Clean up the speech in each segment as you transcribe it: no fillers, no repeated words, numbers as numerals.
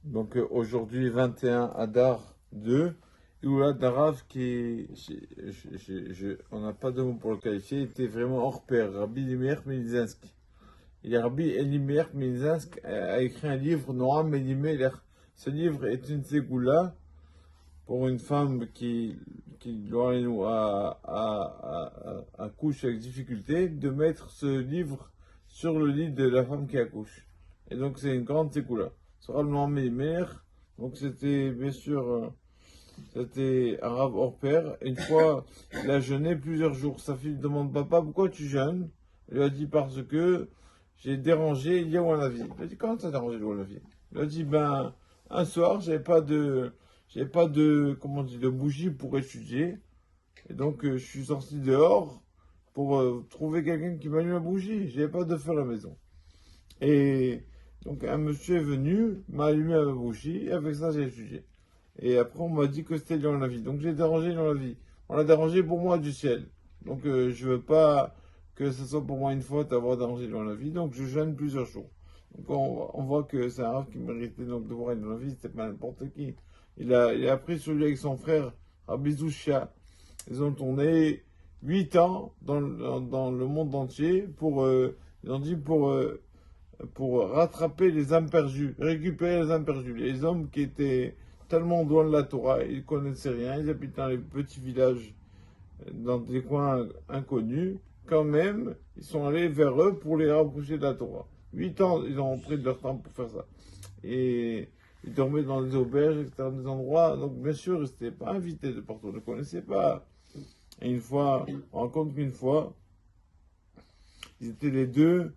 Donc aujourd'hui 21 Adar 2, Iloula Darav qui, on n'a pas de mot pour le qualifier, était vraiment hors pair, Rabbi Elimelech Melizensky. Et Rabbi Elimelech Melizensky a écrit un livre, Noam Elimelech. Ce livre est une ségoula pour une femme qui accouche avec difficulté, de mettre ce livre sur le lit de la femme qui accouche. Et donc c'est une grande ségoula. Ce sera le Noam Elimelech. Donc c'était bien sûr, c'était un rave hors pair. Une fois, il a jeûné plusieurs jours. Sa fille lui demande, papa, pourquoi tu jeûnes? Il lui a dit, parce que j'ai dérangé Eliyahu Hanavi. Il a dit, comment ça a dérangé Eliyahu Hanavi? Il a dit, ben, un soir, j'avais pas de, comment on dit, de bougie pour étudier. Et donc, je suis sorti dehors pour trouver quelqu'un qui m'allume la bougie. J'avais pas de feu à la maison. Et donc, un monsieur est venu, m'a allumé la bougie, et avec ça, j'ai étudié. Et après, on m'a dit que c'était dans la vie. Donc, j'ai dérangé dans la vie. On l'a dérangé pour moi du ciel. Donc, je veux pas que ce soit pour moi une faute d'avoir dérangé dans la vie. Donc, je jeûne plusieurs jours. Donc, on voit que c'est un rave qui méritait donc de voir dans la vie. C'était pas n'importe qui. Il a pris celui avec son frère, Rabbi Zouchia. Ils ont tourné 8 ans dans le monde entier ils ont dit pour rattraper les âmes perdues, récupérer les âmes perdues. Les hommes qui étaient tellement loin de la Torah, ils ne connaissaient rien, ils habitent dans les petits villages, dans des coins inconnus. Quand même, ils sont allés vers eux pour les rapprocher de la Torah. 8 ans, ils ont pris de leur temps pour faire ça. Et ils dormaient dans des auberges, etc., dans des endroits. Donc, bien sûr, ils n'étaient pas invités de partout, ils ne connaissaient pas. Et une fois, on raconte qu'une fois, ils étaient les deux,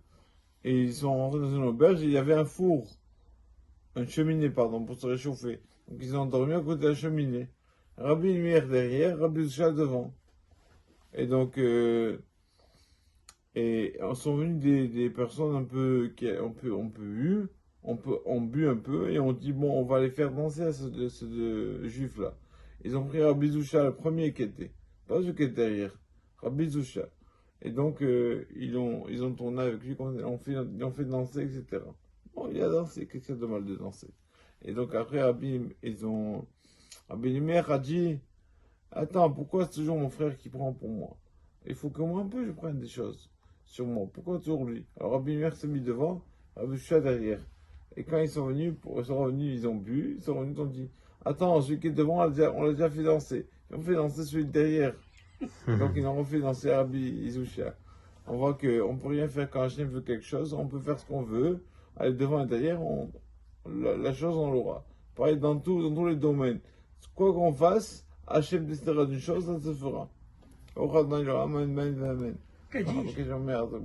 et ils sont rentrés dans une auberge, et il y avait un four, une cheminée, pardon, pour se réchauffer. Donc ils ont dormi à côté de la cheminée. Rabbi Meir derrière, Rabbi Zoucha devant. Et donc, et sont venus des personnes un peu, qui ont bu un peu, et on dit, bon, on va les faire danser à ces deux juifs-là. Ils ont pris Rabbi Zoucha, le premier qui était, pas celui qui était derrière, Rabbi Zoucha. Et donc, ils ont tourné avec lui, ils ont fait danser, etc. Bon, il a dansé, qu'est-ce qu'il y a de mal de danser? Et donc, après, Rabbi Elimelech a dit, attends, pourquoi c'est toujours mon frère qui prend pour moi? Il faut que moi un peu je prenne des choses sur moi. Pourquoi toujours lui? Alors, Rabbi Elimelech s'est mis devant, Rabbi Zoucha derrière. Et quand ils sont revenus, ils ont bu, ils sont revenus, ils ont dit, attends, celui qui est devant, on l'a déjà fait danser. Ils ont fait danser celui de derrière. Donc ils ont refait danser Rabbi Zoucha. On voit qu'on ne peut rien faire quand Hachem veut quelque chose, on peut faire ce qu'on veut, aller devant et derrière, la chose on l'aura. Pareil dans tous les domaines. Quoi qu'on fasse, Hachem décidera d'une chose, ça se fera. Amen, amen, amen. Que dis-je? Merde.